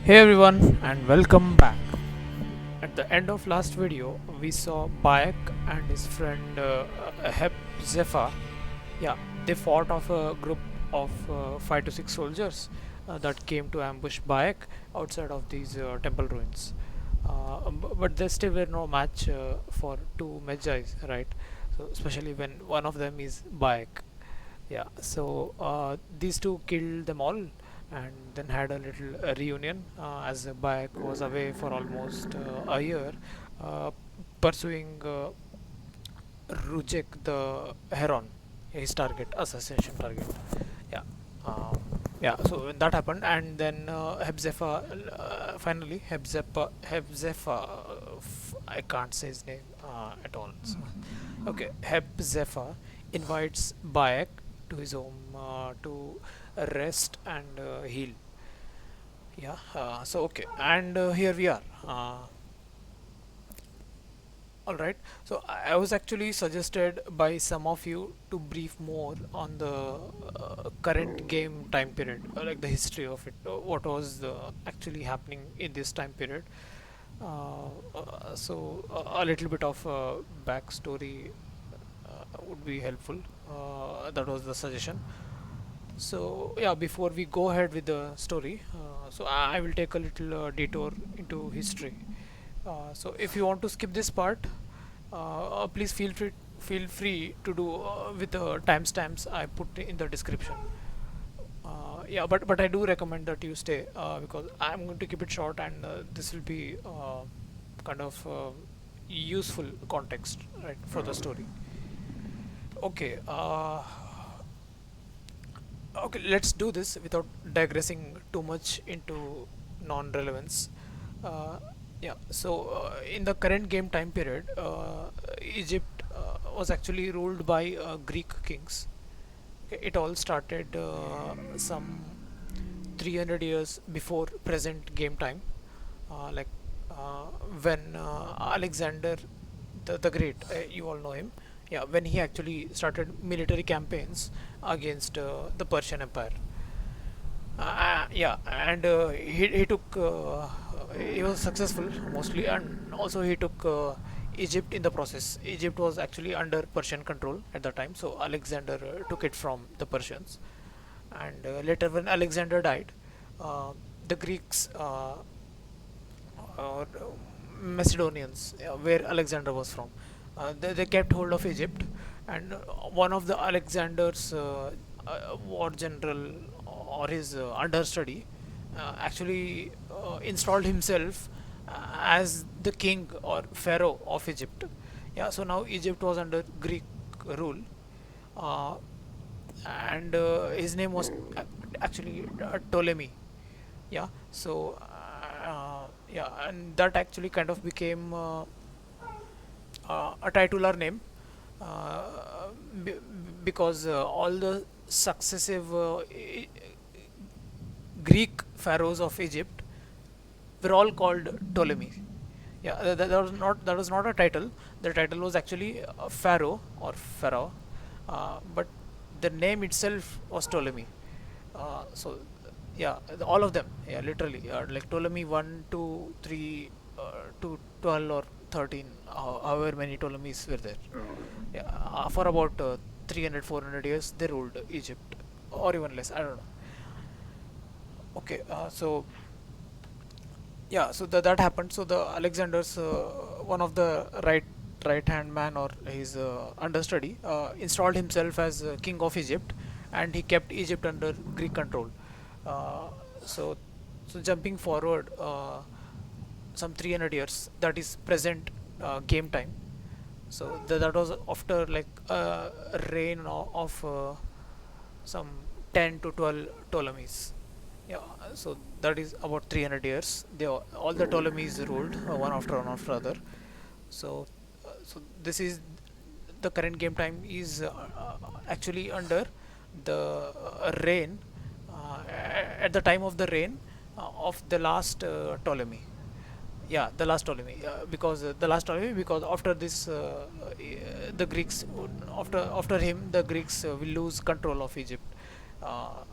Hey everyone and welcome back. At the end of last video, we saw Bayek and his friend Hepzefa. Yeah, they fought off a group of 5 to 6 soldiers that came to ambush Bayek outside of these temple ruins. But there still were no match for two Medjais, right? So especially when one of them is Bayek. Yeah, so these two killed them all and then had a little reunion as Bayek was away for almost a year uh, pursuing Rujek the Heron, his target, assassination target. Yeah. Um, yeah, so when that happened, and then Hepzefa, finally, I can't say his name at all. So, okay, Hepzefa invites Bayek to his home to rest and heal. Yeah, so okay, and here we are. All right. So I was actually suggested by some of you to brief more on the current game time period, like the history of it, what was actually happening in this time period. A little bit of backstory would be helpful. That was the suggestion. So yeah, before we go ahead with the story, so I will take a little detour into history. So if you want to skip this part, please feel free to do with the timestamps I put in the description. Yeah, but I do recommend that you stay because I'm going to keep it short and this will be kind of useful context, right, for the story. Okay. Okay, let's do this without digressing too much into non-relevance. Uh, yeah, so in the current game time period, Egypt was actually ruled by Greek kings. Okay, it all started some 300 years before present game time, like when Alexander the Great, you all know him. Yeah, when he actually started military campaigns against the Persian Empire. Yeah, and he took he was successful mostly, and also he took Egypt in the process. Egypt was actually under Persian control at the time, so Alexander took it from the Persians. And later, when Alexander died, uh, the Greeks or Macedonians, where Alexander was from, they kept hold of Egypt, and one of the Alexander's war general or his understudy actually installed himself as the king or pharaoh of Egypt. Yeah, so now Egypt was under Greek rule, uh, and his name was actually Ptolemy. Yeah, so yeah, and that actually kind of became a titular name uh, b- because all the successive Greek pharaohs of Egypt were all called Ptolemy. Yeah, that was not a title. The title was actually pharaoh or pharaoh, but the name itself was Ptolemy. So yeah, all of them. Yeah, literally, like Ptolemy 1, 2, 3, to 12 or 13, however many Ptolemies were there. Yeah, for about 300, 400 years they ruled Egypt, or even less. I don't know. Okay, so yeah, so that happened. So the Alexander's one of the right hand man or his understudy installed himself as king of Egypt, and he kept Egypt under Greek control. uh, so so jumping forward some 300 years, that is present game time. So that was after like a reign of some 10 to 12 Ptolemies. Yeah, so that is about 300 years. All the Ptolemies ruled one after other. So, so this is the current game time is actually under the reign at the time of the reign of the last Ptolemy. Yeah, the last Ptolemy, because the last Ptolemy, because after this the Greeks after him the Greeks will lose control of Egypt. uh,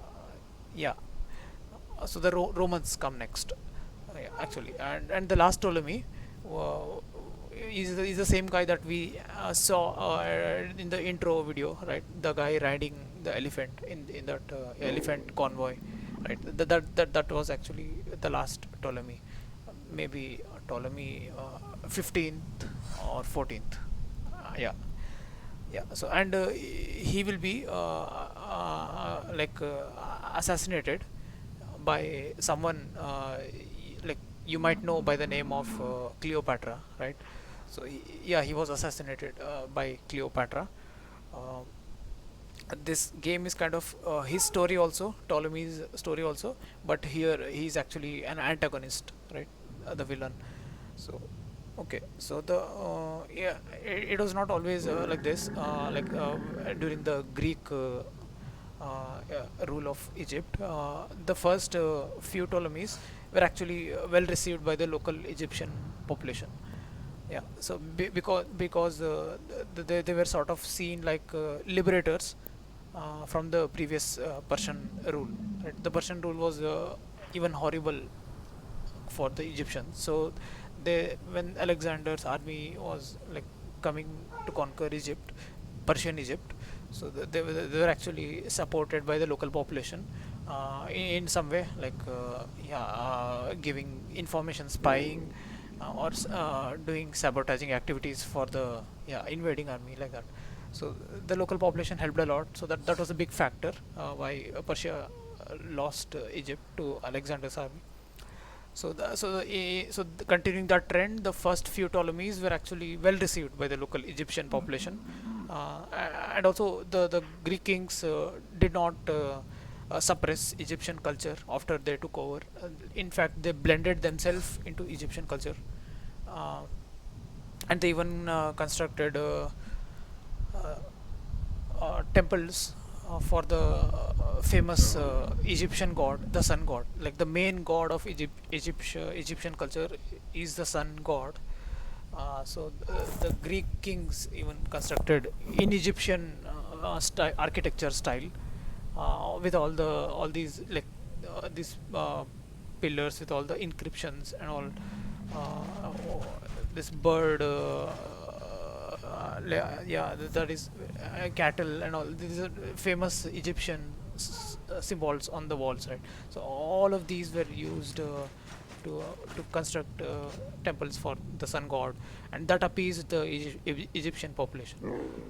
yeah, so the Romans come next. Yeah, actually, and the last Ptolemy uh, is the same guy that we saw in the intro video, right? The guy riding the elephant in that elephant convoy, right? That was actually the last Ptolemy, maybe Ptolemy 15th or 14th. Yeah, yeah. So and he will be assassinated by someone like you might know by the name of Cleopatra, right? So yeah, he was assassinated by Cleopatra. Uh, this game is kind of his story also, Ptolemy's story also, but here he's actually an antagonist, right? The villain. So okay, so the yeah, it was not always like this. During the Greek rule of Egypt, the first few Ptolemies were actually well received by the local Egyptian population. Yeah, so because they were sort of seen like liberators from the previous Persian rule. Right? The Persian rule was even horrible for the Egyptians. So they, when Alexander's army was like coming to conquer Egypt, Persian Egypt, so they were actually supported by the local population in some way, like giving information, spying, doing sabotaging activities for the invading army like that. So the local population helped a lot. So that was a big factor why Persia lost Egypt to Alexander's army. Continuing that trend, the first few Ptolemies were actually well received by the local Egyptian population, and also the Greek kings did not suppress Egyptian culture after they took over. In fact, they blended themselves into Egyptian culture, uh, and they even constructed uh, temples for the famous Egyptian god, the sun god. Like the main god of Egyptian culture is the sun god. The Greek kings even constructed in Egyptian architecture style, with all these these pillars with all the inscriptions and all. This bird, that is cattle and all. These are famous Egyptian symbols on the walls, right? So all of these were used to construct temples for the sun god, and that appeased the Egyptian population.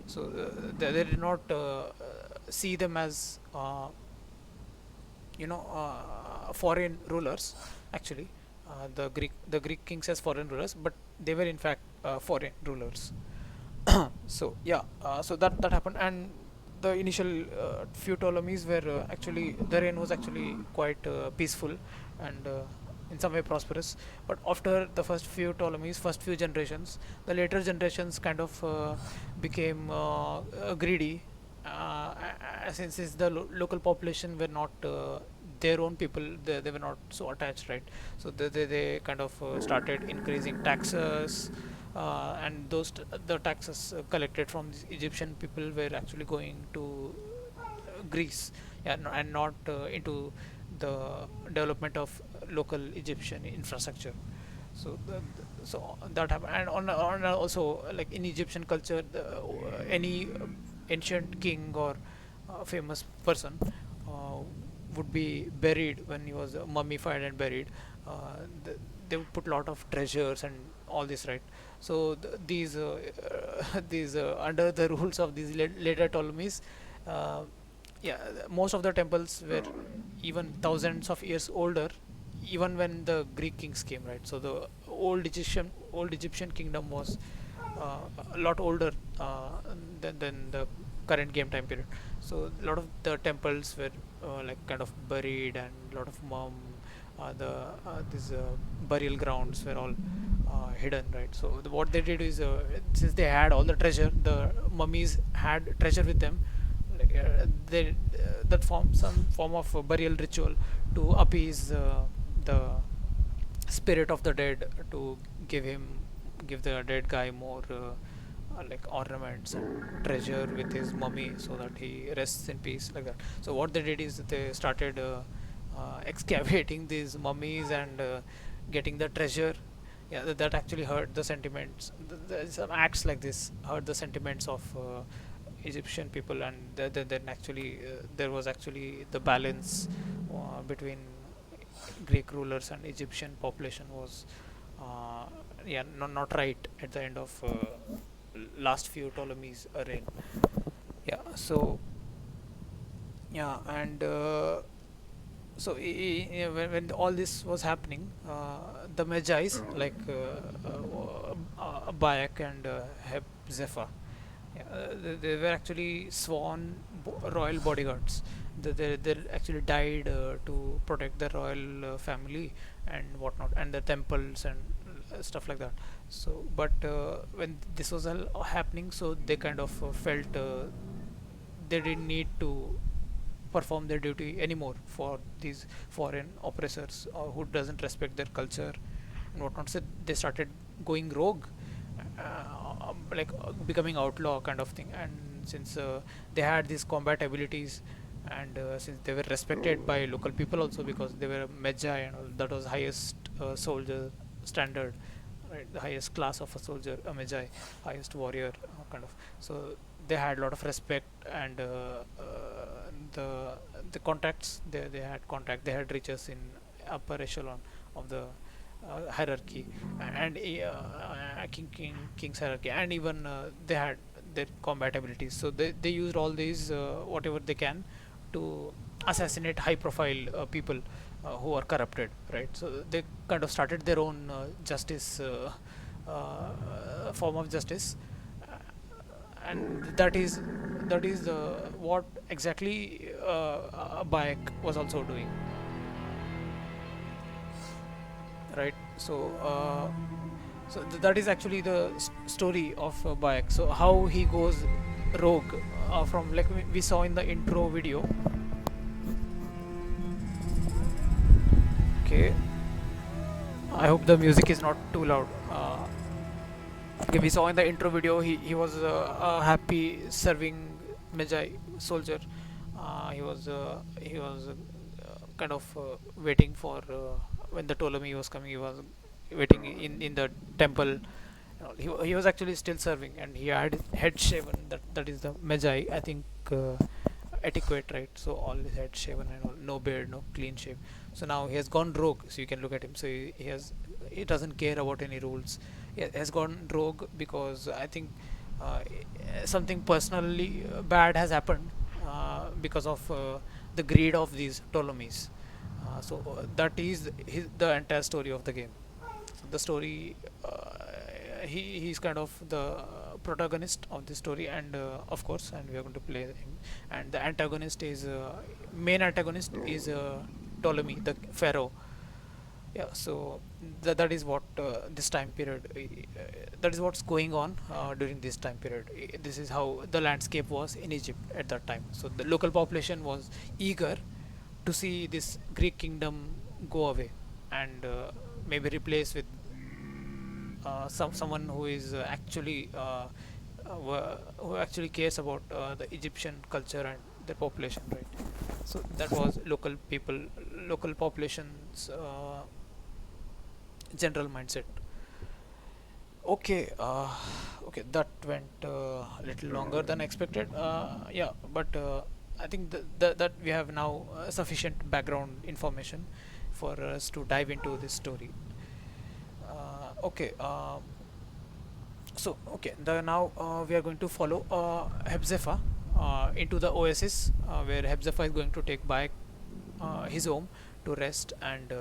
So they did not see them as foreign rulers. Actually, the Greek kings as foreign rulers, but they were in fact foreign rulers. So yeah, so that happened, and the initial few Ptolemies were actually their reign was actually quite peaceful and in some way prosperous. But after the first few Ptolemies, first few generations, the later generations kind of became greedy, since the local population were not their own people. They were not so attached, right? So they kind of started increasing taxes, and the taxes collected from the Egyptian people were actually going to Greece, yeah, and not into the development of local Egyptian infrastructure. So so that happened, and also like in Egyptian culture, any ancient king or famous person uh, would be buried when he was mummified and buried. Uh, they would put a lot of treasures and all this, right? So these these under the rules of these later Ptolemies, uh, yeah, most of the temples were even thousands of years older, even when the Greek kings came, right? So the old Egyptian kingdom was uh, a lot older than the current game time period. So a lot of the temples were like kind of buried, and a lot of the these burial grounds were all hidden, right? So what they did is, since they had all the treasure, the mummies had treasure with them. Like, they that form some form of burial ritual to appease the spirit of the dead, to give the dead guy more like ornaments and treasure with his mummy, so that he rests in peace, like that. So what they did is they started excavating these mummies and getting the treasure. Yeah, that actually hurt the sentiments. Some acts like this hurt the sentiments of Egyptian people, and then actually there was actually the balance between Greek rulers and Egyptian population was uh, yeah, not right at the end of last few Ptolemy's reign. Yeah, so yeah, and when all this was happening, the Magi's like Bayek and Hepzefa, yeah, they were actually royal bodyguards. They actually died to protect the royal family and whatnot, and the temples and stuff like that. So, but when this was all happening, so they kind of felt they didn't need to perform their duty anymore for these foreign oppressors who doesn't respect their culture and whatnot. So they started going rogue, becoming outlaw kind of thing. And since they had these combat abilities, and since they were respected by local people also because they were magi and all, that was highest soldier standard, right? The highest class of a soldier, a magi, highest warrior kind of. So they had a lot of respect, and the the contacts, they had contact, they had riches in upper echelon of the hierarchy, and king's hierarchy, and even they had their combat abilities. So they used all these whatever they can to assassinate high profile people who are corrupted, right? So they kind of started their own justice form of justice, and that is what exactly Bayek was also doing, right? So that is actually the story of Bayek. So how he goes rogue from, like we saw in the intro video. Okay, I hope the music is not too loud. Okay, we saw in the intro video he was a happy serving Magi soldier. He was kind of waiting for when the Ptolemy was coming. He was waiting in the temple. He was actually still serving, and he had his head shaven. That is the Magi, I think, etiquette, right? So all his head shaven and all, no beard, no clean shave. So now he has gone rogue. So you can look at him. So he doesn't care about any rules. He has gone rogue because I think uh, something personally bad has happened because of the greed of these Ptolemies. That is the entire story of the game. So the story, he's kind of the protagonist of the story, and of course, and we are going to play him. And the antagonist is main antagonist is Ptolemy, the pharaoh. Yeah, so that is what this time period, that is what's going on during this time period. This is how the landscape was in Egypt at that time. So the local population was eager to see this Greek kingdom go away, and maybe replaced with someone who is who actually cares about the Egyptian culture and their population, right? So that was local people, local populations general mindset. Okay, okay, that went a little longer than expected. Yeah, but I think that we have now sufficient background information for us to dive into this story. Okay, okay, now we are going to follow Hepzefa into the Oasis, where Hepzefa is going to take back his home to rest and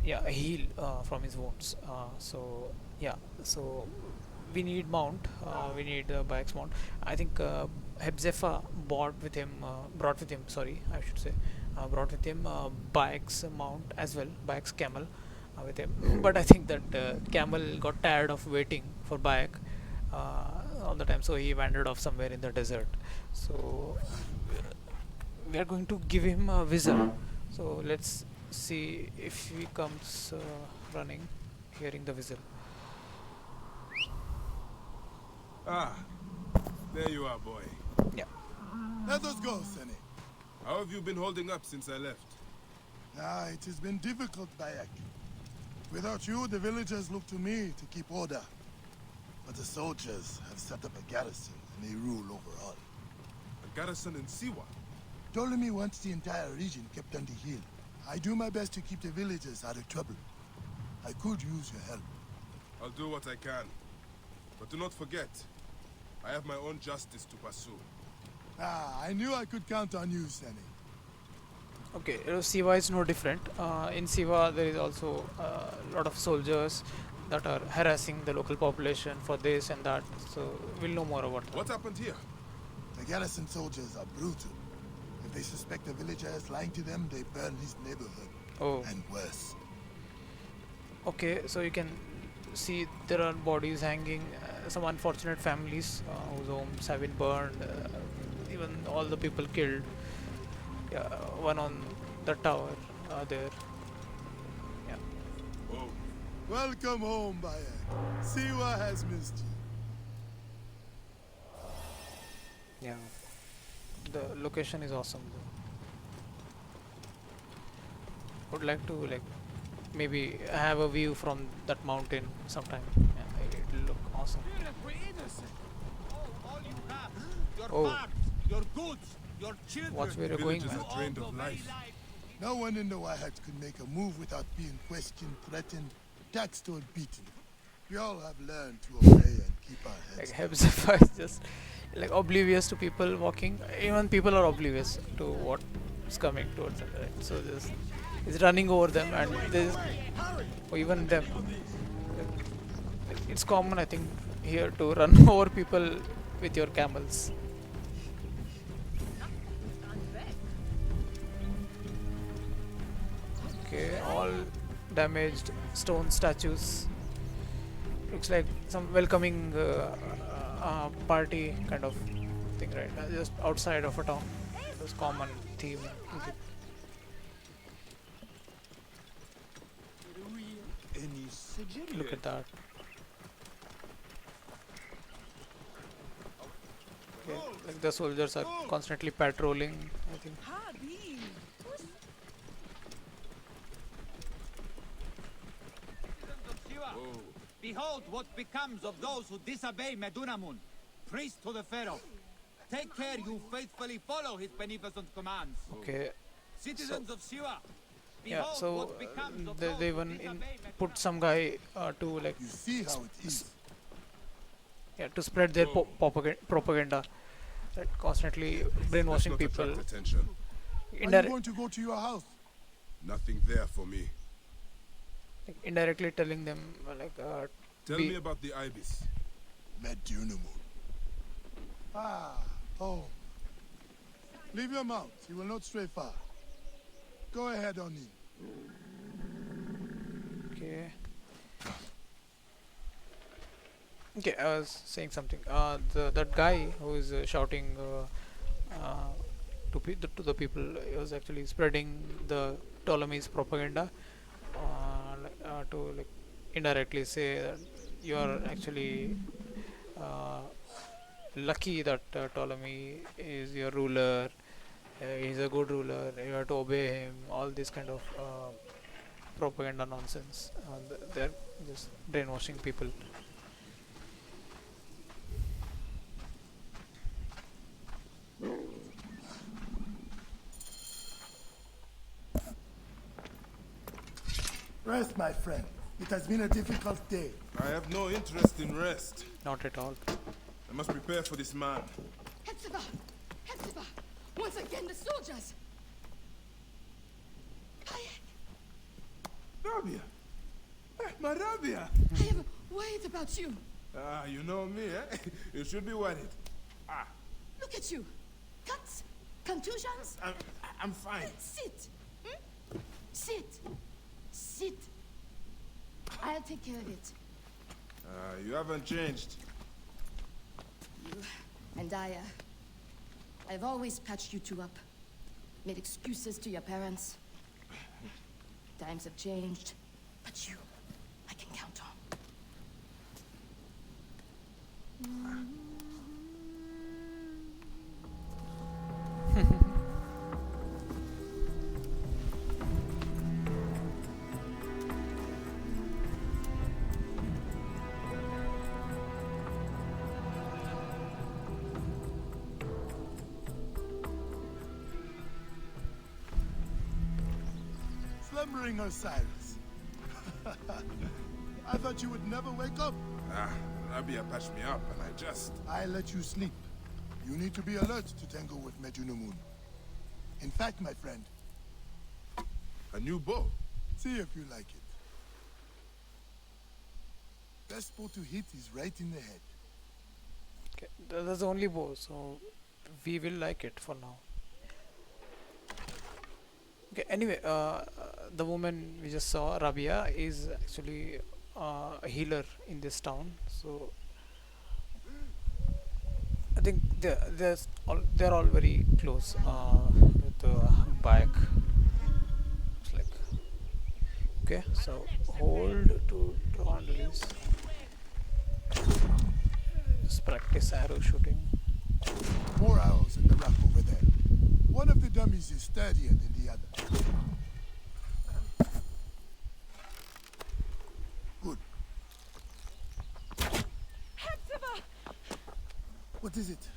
yeah, heal from his wounds. Yeah, so we need mount. We need Bayek's mount. I think Hepzefa brought with him. Sorry, I should say, brought with him Bayek's mount as well, Bayek's camel with him. But I think that camel got tired of waiting for Bayek all the time, so he wandered off somewhere in the desert. So we are going to give him a whistle. So let's see if he comes running, hearing the whistle. Ah, there you are, boy. Yeah. Let us go, Senny. How have you been holding up since I left? Ah, it has been difficult, Bayek. Without you, the villagers look to me to keep order. But the soldiers have set up a garrison, and they rule over all. A garrison in Siwa. Ptolemy wants the entire region kept under heel. I do my best to keep the villagers out of trouble. I could use your help. I'll do what I can. But do not forget, I have my own justice to pursue. Ah, I knew I could count on you, Sani. Okay, Siwa is no different. In Siwa, there is also a lot of soldiers that are harassing the local population for this and that. So we'll know more about that. What happened here? The garrison soldiers are brutal. If they suspect a villager is lying to them, they burn his neighborhood. Oh, And worse. okay. So you can see there are bodies hanging. Some unfortunate families whose homes have been burned. Even all the people killed. Yeah, one on the tower there. Yeah. Oh, Welcome home, Bayek. Siwa has missed you. Yeah. The location is awesome though. Would like to maybe have a view from that mountain sometime. Yeah, it'll look awesome. All you have, your Oh. farms, your goods, your children. Watch where you're going, villagers man. are drained of life. No one in the Wahats could make a move without being questioned, threatened, taxed, or beaten. We all have learned to obey and keep our Like heads. Hepzefa is just like oblivious to people walking. Even people are oblivious to what's coming towards them. Right? So just it's running over them, and there's or even them. It's common, I think, here to run over people with your camels. Okay, all damaged stone statues. Looks like some welcoming party kind of thing, right? Just outside of a town. It's common theme. Look at that. Okay, like the soldiers are constantly patrolling, I think. Citizens of Siwa, behold what becomes of those who disobey Medunamun, priest to the Pharaoh. Take care you faithfully follow his beneficent commands. Okay, Citizens of Siwa, yeah. behold So what becomes of they those even who disobey put some guy to like You see how it is. to spread their propaganda, right? Constantly Let's brainwashing not people. attract attention. Are you Indir- going to go to your house? Nothing there for me. like, indirectly telling them Tell Be- me about the ibis. Medunamun. Ah, home. Leave your mount. He will not stray far. Go ahead on in. okay. Okay, I was saying something. That guy who is shouting to the people, he was actually spreading the Ptolemy's propaganda to like indirectly say that you are actually lucky that Ptolemy is your ruler. He's a good ruler. You have to obey him. All this kind of propaganda nonsense. They're just brainwashing people. Rest, my friend. It has been a difficult day. I have no interest in rest. Not at all. I must prepare for this man. Hepzefa! Hepzefa! Once again, the soldiers! Bayek! Rabiah! My Rabiah! I am worried about you. Ah, you know me, eh? You should be worried. Ah, Look at you. Cuts? Contusions? I'm fine. Sit! Hmm? Sit! Sit! I'll take care of it. You haven't changed. You and I've always patched you two up. Made excuses to your parents. Times have changed, but you, I can count on. slumbering, Osiris? I thought you would never wake up. Ah, Rabiah patched me up and I just... I let you sleep. You need to be alert to tangle with Medunamun. In fact, my friend, A new bow. see if you like it. Best spot to hit is right in the head. Okay, that's the only bow, so we will like it for now. Okay, anyway, the woman we just saw, Rabia, is actually a healer in this town. So I think they're all very close with Bayek. It's like okay, so hold to draw and release. Just practice arrow shooting. More arrows in the rack over there. One of the dummies is sturdier than the other. Good. Hepzefa! What is it?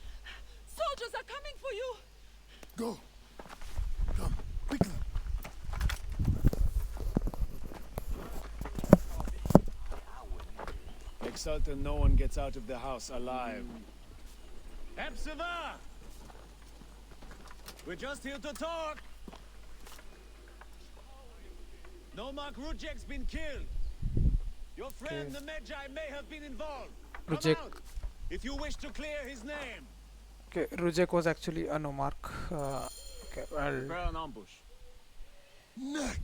Soldiers are coming for you! Go. Come, quickly. Make certain no one gets out of the house alive. Hepzefa! We're just here to talk! Nomarch Rujek's been killed. Your friend Okay. the Medjay may have been involved. Rujek. Come out, if you wish to clear his name. Okay, Rujek was actually a nomarch. Okay, well, Prepare an ambush. Neck!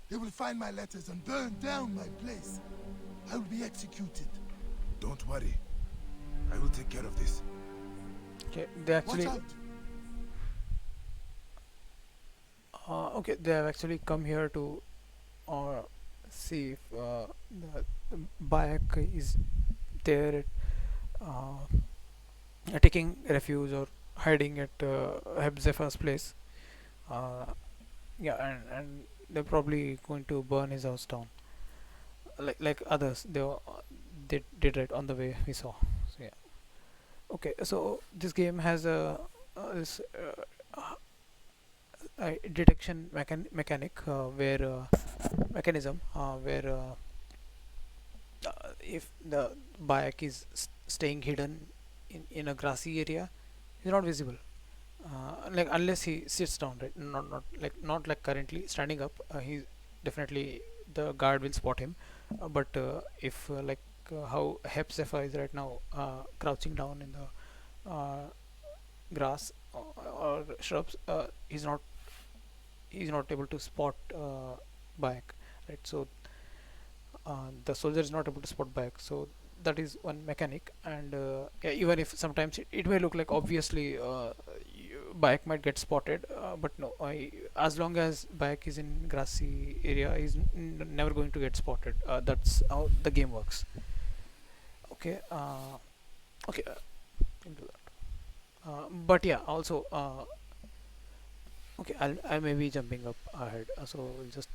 They will find my letters and burn down my place. I will be executed. Don't worry. I will take care of this. okay, they actually Watch out! okay, they have actually come here to see if the Bayek is there taking refuge or hiding at Hepzefa's place. Yeah, and they're probably going to burn his house down, like others. They did it on the way we saw. So yeah. Okay, so this game has this detection mechanic where mechanism where if the Bayek is staying hidden in a grassy area, he's not visible. Like unless he sits down, right? Not like currently standing up. He definitely the guard will spot him. But if how Hepzefa is right now, crouching down in the grass or shrubs, he's not able to spot Bayek, right? So the soldier is not able to spot Bayek. So that is one mechanic, and yeah, even if sometimes it may look like obviously Bayek might get spotted, but no, as long as Bayek is in grassy area, he's never going to get spotted. That's how the game works. Okay, okay, can do that. But yeah, also okay, I may be jumping up ahead, so we'll just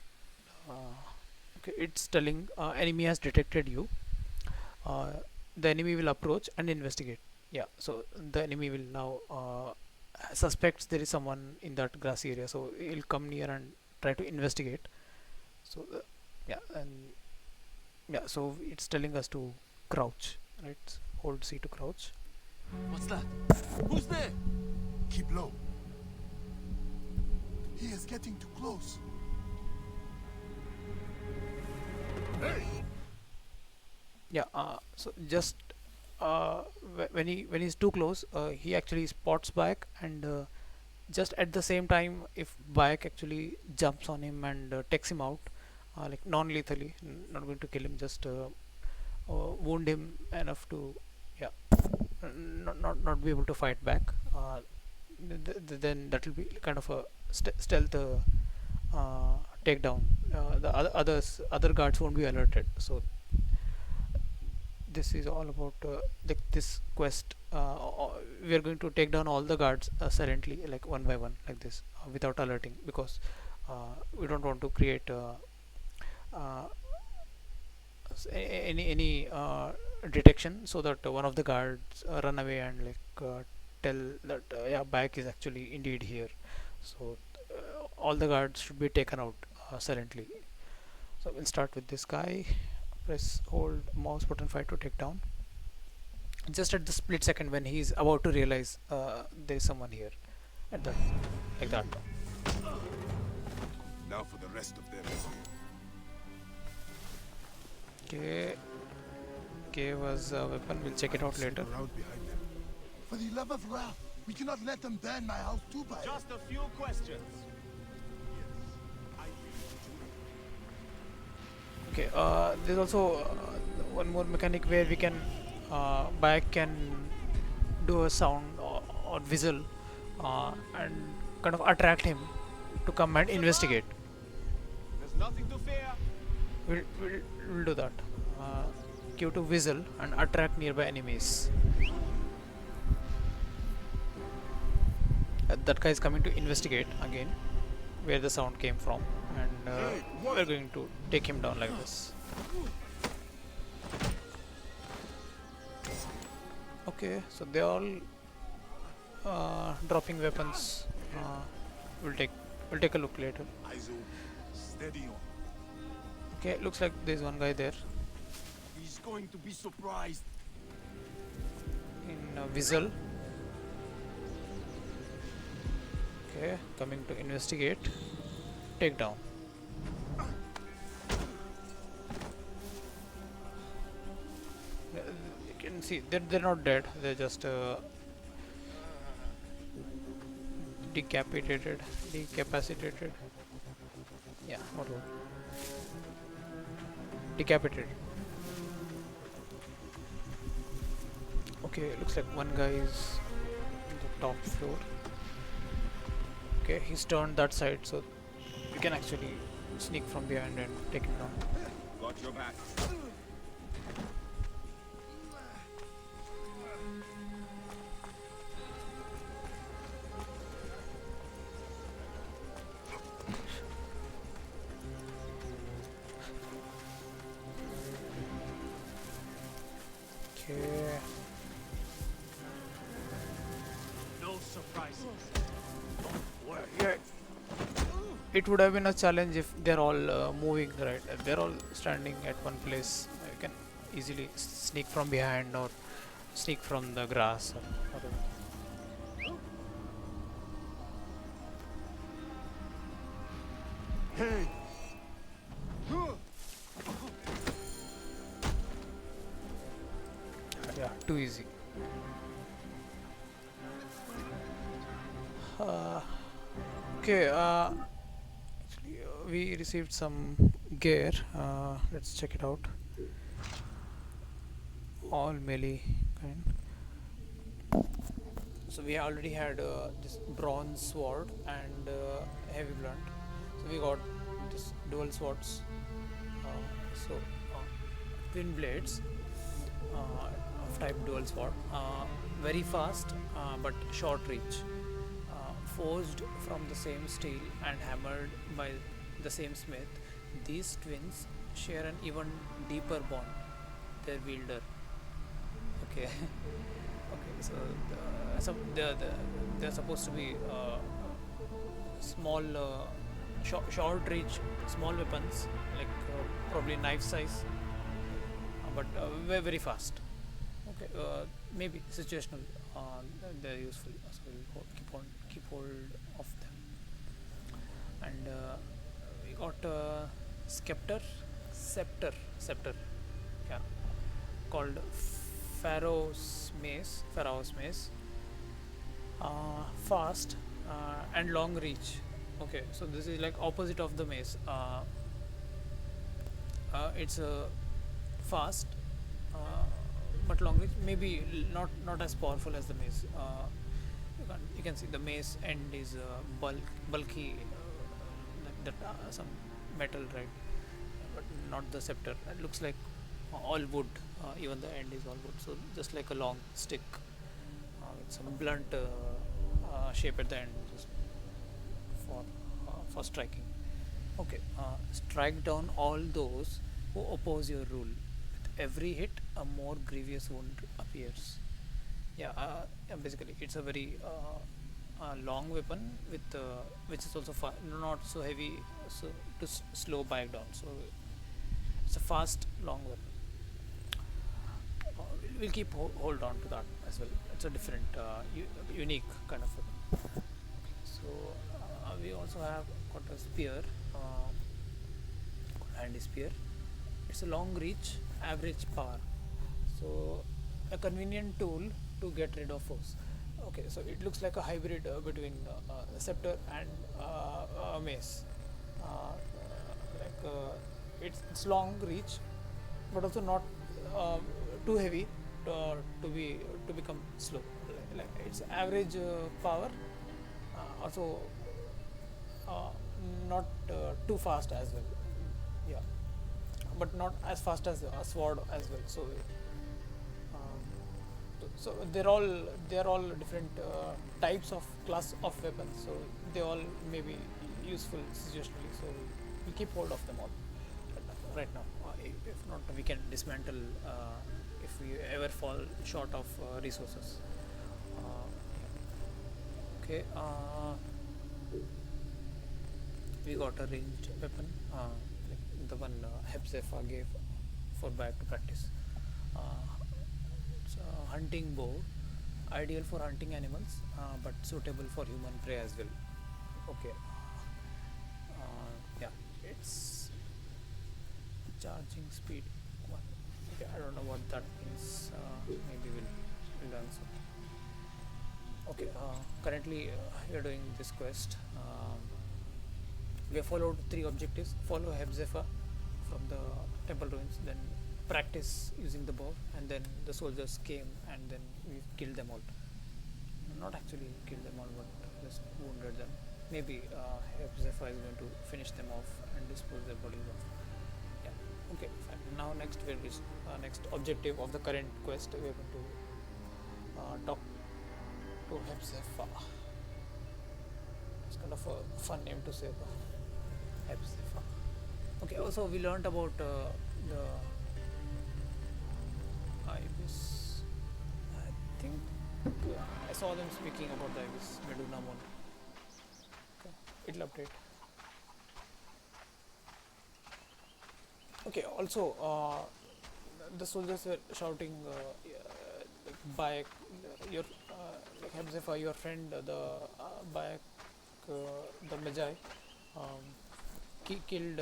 okay. It's telling enemy has detected you. Uh, the enemy will approach and investigate. Yeah, so the enemy will now suspects there is someone in that grassy area, so he'll come near and try to investigate. So yeah, and yeah, so it's telling us to crouch, right? Hold C to crouch. What's that? Who's there? Keep low. He is getting too close. Yeah, so just when he's too close, he actually spots Bayek, and just at the same time, if Bayek actually jumps on him and takes him out, like non-lethally, not going to kill him, just wound him enough to, yeah, not be able to fight back. Then that will be kind of a stealth takedown. The other guards won't be alerted. So this is all about this quest. We are going to take down all the guards silently, like one by one, like this, without alerting, because we don't want to create any detection, so that one of the guards run away and tell that yeah, Bayek is actually indeed here. So all the guards should be taken out silently. So we'll start with this guy. Press hold mouse button 5 to take down. Just at the split second when he's about to realize there's someone here. At that, like that. Now for the rest of them. Okay. Gave us a weapon. We'll check it out later. Around behind them. For the love of Ra, we cannot let them burn my house too, Bayek. Just a few questions. Okay. There's also one more mechanic where we can Bayek can do a sound or whistle and kind of attract him to come and investigate. There's nothing to fear. We'll do that. Q to whistle and attract nearby enemies. That guy is coming to investigate again where the sound came from, and we're going to take him down like this. Okay, so they all dropping weapons. We'll take a look later. Aizu, steady on. Okay, looks like there's one guy there He's going to be surprised. in whistle. Okay, coming to investigate. Take down. You can see they're not dead. They're just decapitated. Yeah, whatever. Decapitated. Okay, looks like one guy is on the top floor. Okay, he's turned that side, so we can actually sneak from behind and take him down. Got your back. Okay. No surprises. Yeah. It would have been a challenge if they're all moving, right? If they're all standing at one place, you can easily sneak from behind or sneak from the grass or whatever. Hey, Yeah, too easy. Okay, actually, we received some gear. Let's check it out. All melee kind. So we already had this bronze sword and heavy blunt. So we got this dual swords. So twin blades of type dual sword. Very fast, but short reach. Forged from the same steel and hammered by the same smith, these twins share an even deeper bond. Their wielder. Okay. Okay. So they're supposed to be small, short reach, small weapons like probably knife size, but very very fast. Okay. Maybe situational. They're useful. So we'll keep hold of them. And we got scepter, yeah, called Pharaoh's Mace. Fast and long reach. Okay, so this is like opposite of the mace. It's fast, but long reach. Maybe not as powerful as the mace. You can see the mace end is bulky, like that, some metal, right? But not the scepter. It looks like all wood. Even the end is all wood. So just like a long stick with some blunt shape at the end, just for striking. Okay, strike down all those who oppose your rule. With every hit, a more grievous wound appears. Yeah, basically it's a very a long weapon with which is also not so heavy, so to slow Bayek down. So it's a fast long weapon. We'll keep hold on to that as well. It's a different, unique kind of weapon. So we also have got a spear, handy spear. It's a long reach, average power. So a convenient tool to get rid of foes. Okay, so it looks like a hybrid between scepter and mace. It's long reach, but also not too heavy to become slow. It's average power, also not too fast as well. Yeah, but not as fast as a sword as well. So they're all different types of class of weapons. So they all may be useful situationally. So we keep hold of them all right now. If not, we can dismantle if we ever fall short of resources. Okay. We got a ranged weapon, like the one Hepzefa gave for Bayek to practice. It's a hunting bow, ideal for hunting animals, but suitable for human prey as well. Okay. Yeah, it's charging speed 1. Okay, I don't know what that means. Maybe we'll answer. Okay, currently we are doing this quest. We have followed 3 objectives: follow Hepzefa from the temple ruins, then practice using the bow, and then the soldiers came and then we killed them all. Not actually killed them all, but just wounded them. Maybe Hepzefa is going to finish them off and dispose their bodies off. Yeah. Okay. Fine. Now next next objective of the current quest, we are going to talk to Hepzefa. It's kind of a fun name to say, Hepzefa. Okay. Also, we learned about the Ibis. I think I saw them speaking about the Ibis Medunamon. Okay. It'll update. Okay. Also, the soldiers were shouting, like Bayek, your like Hepzefa, your friend, the Bayek, the Magi, killed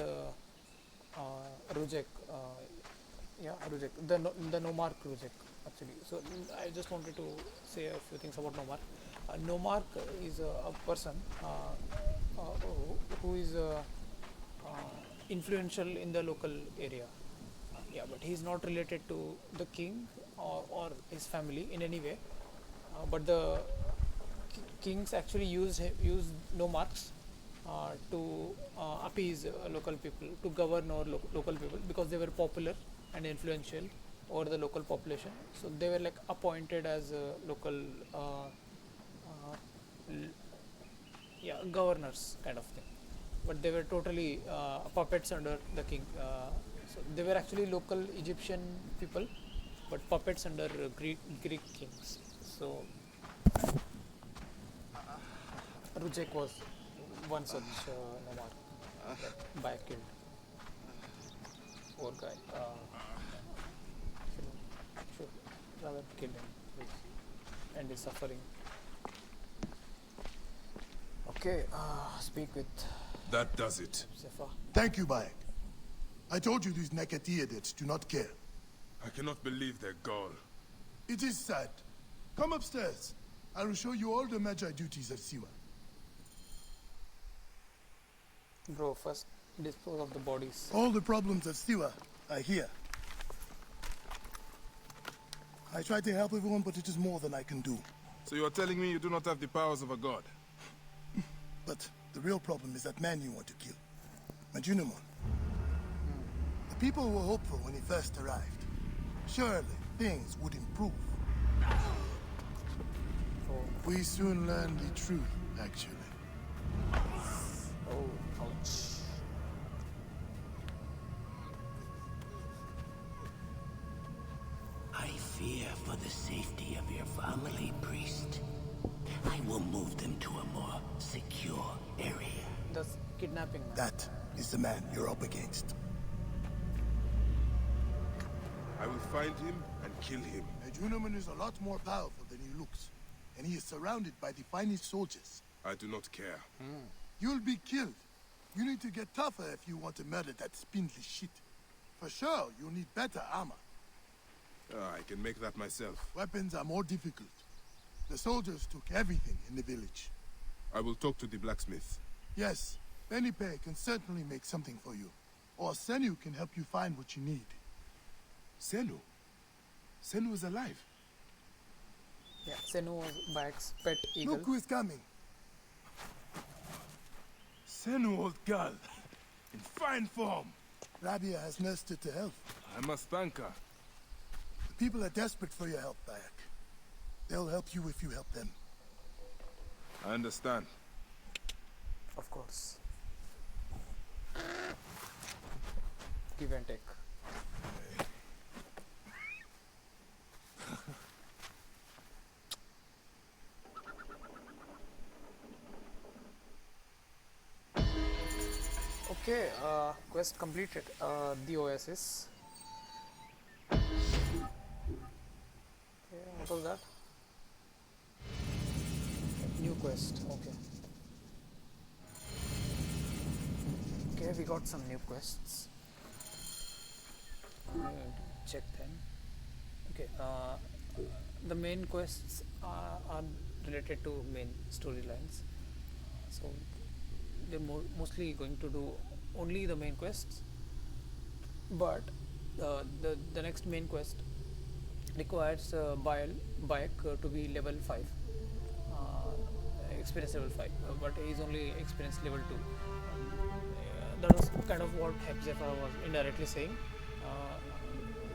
Rujek. Rujek, the Nomarch Rujek actually. So I just wanted to say a few things about Nomarch. Nomarch is a person who is influential in the local area. Yeah, but he is not related to the king or his family in any way. But the kings actually use nomarchs to appease local people, to govern our local people, because they were popular and influential over the local population. So they were like appointed as local governors kind of thing. But they were totally puppets under the king. So they were actually local Egyptian people, but puppets under Greek kings. So Rujek was one such nomarch that Bayek killed. Poor guy. Should rather kill him, please, end his suffering. Okay, speak with That does it. Hepzefa. Thank you, Bayek. I told you these Neketiadids do not care. I cannot believe their gall. It is sad. Come upstairs. I will show you all the Magi duties of Siwa. Bro, first dispose of the bodies. All the problems of Siwa are here. I try to help everyone, but it is more than I can do. So you are telling me you do not have the powers of a god? But the real problem is that man you want to kill. Medunamon. The people were hopeful when he first arrived. Surely, things would improve. Oh, We soon learned the truth, actually. oh, ouch. I fear for the safety of your family, priest. I will move them to a more secure area. That's kidnapping, man. That is the man you're up against. I will find him and kill him. Medunaman is a lot more powerful than he looks, and he is surrounded by the finest soldiers. I do not care. You'll be killed. You need to get tougher if you want to murder that spindly shit. For sure, you'll need better armor. I can make that myself. Weapons are more difficult. The soldiers took everything in the village. I will talk to the blacksmith. Yes, Benipe can certainly make something for you. Or Senu can help you find what you need. Senu? Senu is alive. Yeah, Senu was Bayek's pet eagle. Look who is coming. Senu, old girl. In fine form. Rabiah has nursed her to health. I must thank her. The people are desperate for your help, Bayek. They'll help you if you help them. I understand. Of course. Give and take. Okay, quest completed. The Oasis. Okay, what was that? New quest. Okay. Okay, we got some new quests. Check them. Okay, the main quests are related to main storylines. So they're mostly going to do only the main quests, but the next main quest requires Bayek to be level 5, experience level 5, but he's only experience level 2. That was kind of what Hepzefa was indirectly saying.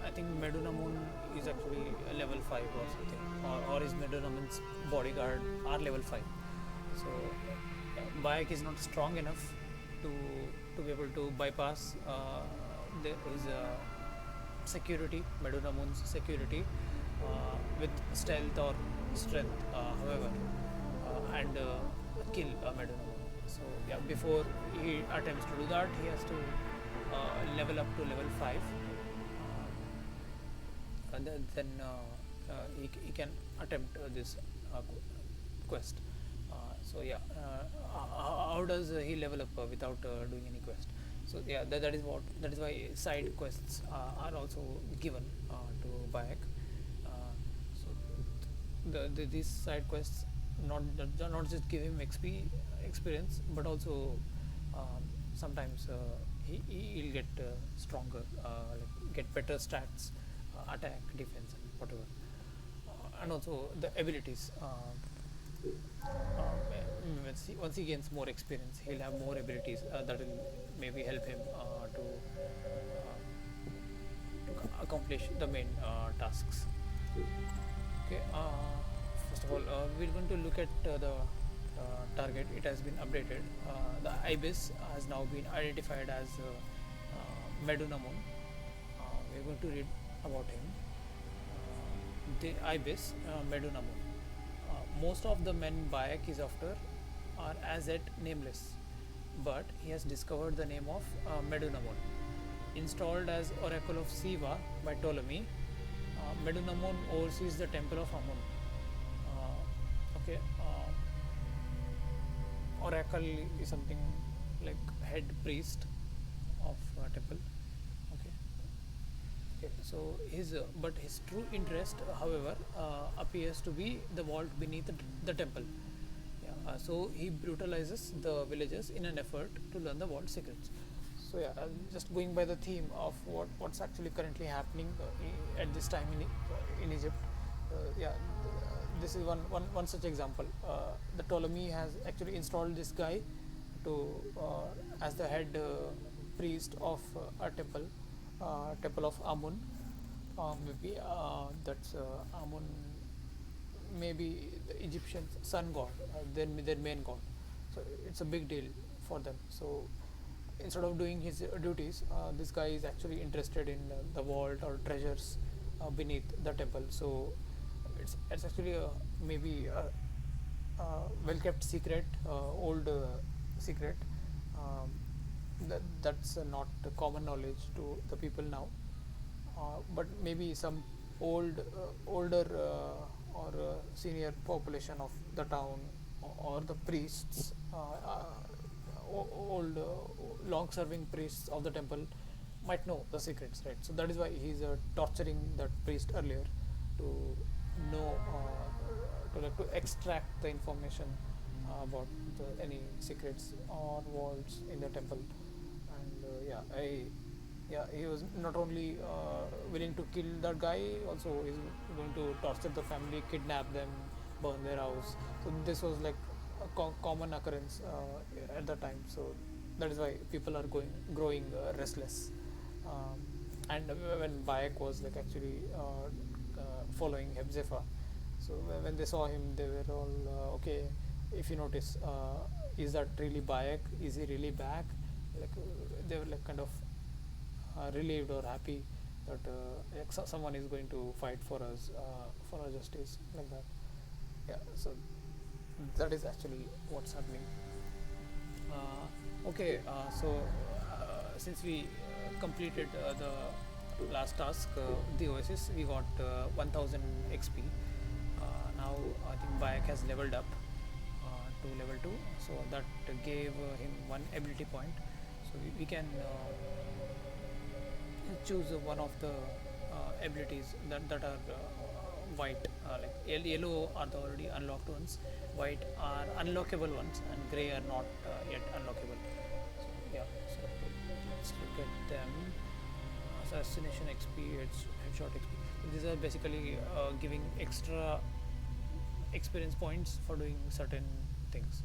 I think Medunamun is actually a level 5 or something, or his Medunamun's bodyguard are level 5. So Bayek is not strong enough to be able to bypass his security, Medunamun's security, with stealth or strength, however, and kill Medunamun. So yeah, before he attempts to do that, he has to level up to level 5, and then he can attempt this quest. So yeah, how does he level up without doing any quest? So yeah, that is why side quests are also given to Bayek. So these side quests not just give him experience, but also sometimes he'll get stronger, like get better stats, attack, defense, and whatever, and also the abilities. Once he gains more experience, he'll have more abilities that will maybe help him to accomplish the main tasks. Okay, first of all, we're going to look at the target. It has been updated. The Ibis has now been identified as Medunamun. We're going to read about him. The Ibis, Medunamun. Most of the men Bayek is after are as yet nameless, but he has discovered the name of Medunamun. Installed as Oracle of Siwa by Ptolemy, Medunamun oversees the temple of Amun. Okay, Oracle is something like head priest of temple. So his true interest, however, appears to be the vault beneath the temple. Yeah, so he brutalizes the villagers in an effort to learn the vault secrets. So yeah, just going by the theme of what's actually currently happening at this time in Egypt. Yeah, this is one such example. The Ptolemy has actually installed this guy to as the head priest of a temple. Temple of Amun, maybe that's Amun, maybe the Egyptian sun god, their main god. So it's a big deal for them. So instead of doing his duties, this guy is actually interested in the vault or treasures beneath the temple. So it's actually maybe well kept secret, old secret. Um, that's not common knowledge to the people now. But maybe some older or senior population of the town or the priests, old long-serving priests of the temple might know the secrets, right? So that is why he's torturing that priest earlier to know, to extract the information about any secrets or walls in the temple. And yeah, he was not only willing to kill that guy, also he's going to torture the family, kidnap them, burn their house. So this was like a common occurrence at the time. So that is why people are growing restless. Um, and when Bayek was like actually following Hepzefa, so when they saw him, they were all okay. If you notice, is that really Bayek? Is he really back? Like they were like kind of relieved or happy that like someone is going to fight for us, for our justice, like that. Yeah, so that is actually what's happening. Okay, since we completed the last task, the Oasis, we got 1000 XP. Now I think Bayek has leveled up to level 2, so that gave him one ability point. So we can choose one of the abilities that are white, like yellow are the already unlocked ones, white are unlockable ones, and gray are not yet unlockable. So yeah, so let's look at them. Assassination XP, headshot XP. So these are basically giving extra experience points for doing certain things.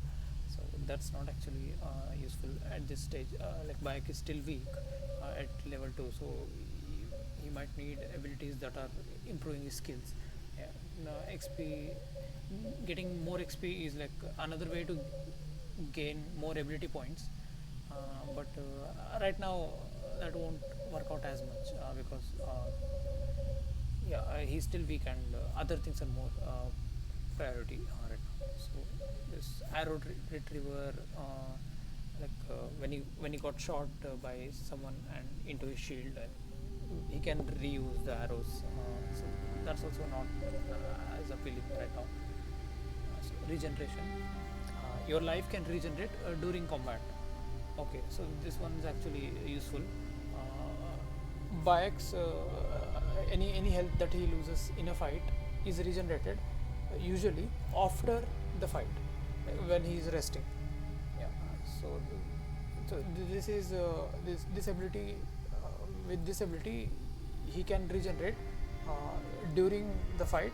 So that's not actually useful at this stage. Like Bayek is still weak at level 2, so he might need abilities that are improving his skills. Yeah. Now, XP, getting more XP is like another way to gain more ability points. But right now that won't work out as much because yeah, he's still weak and other things are more priority right now. So this arrow retriever, like when he got shot by someone and into his shield, he can reuse the arrows. So that's also not as appealing right now. So regeneration, your life can regenerate during combat. Okay, so this one is actually useful. Bayek's any health that he loses in a fight is regenerated usually after the fight, when he is resting. Yeah. So, this is this ability. With this ability, he can regenerate during the fight,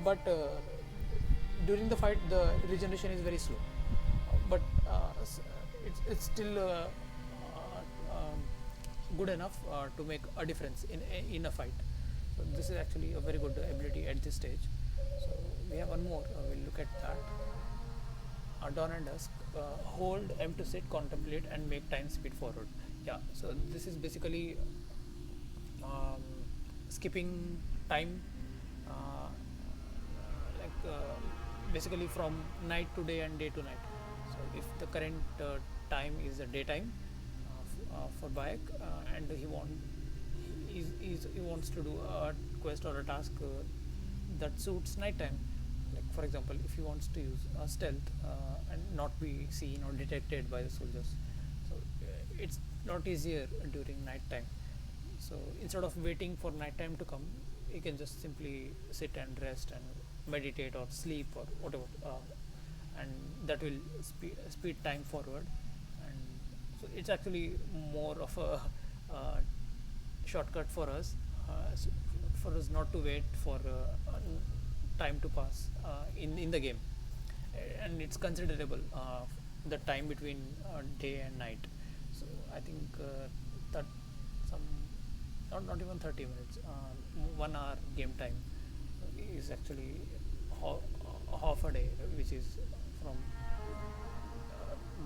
but during the fight the regeneration is very slow. But it's still good enough to make a difference in a fight. So this is actually a very good ability at this stage. So we have one more. We'll look at that. Dawn and dusk. Hold M to sit, contemplate, and make time speed forward. Yeah. So this is basically skipping time, like basically from night to day and day to night. So if the current time is a daytime for Bayek, and he wants to do a quest or a task that suits nighttime. Like for example, if he wants to use stealth and not be seen or detected by the soldiers, so it's not easier during nighttime. So instead of waiting for nighttime to come, he can just simply sit and rest and meditate or sleep or whatever, and that will speed time forward. And so it's actually more of a shortcut for us, for us not to wait for time to pass in the game, and it's considerable, the time between day and night. So I think that some not even 30 minutes, 1 hour game time is actually half a day, which is from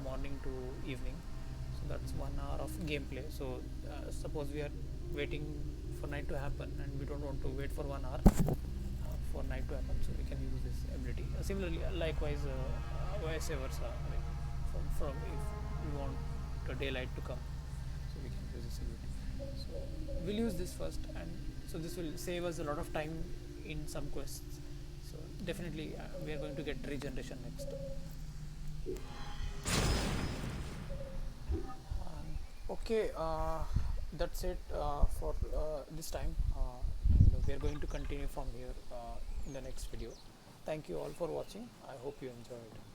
morning to evening. So that's 1 hour of gameplay. So suppose we are waiting for night to happen and we don't want to wait for 1 hour. for night to happen, so we can use this ability. Similarly, likewise, vice versa. Like from if we want the daylight to come, so we can use this ability. So we'll use this first, and so this will save us a lot of time in some quests. So definitely, we are going to get regeneration next. Okay, that's it for this time, and we are going to continue from here in the next video. Thank you all for watching. I hope you enjoyed.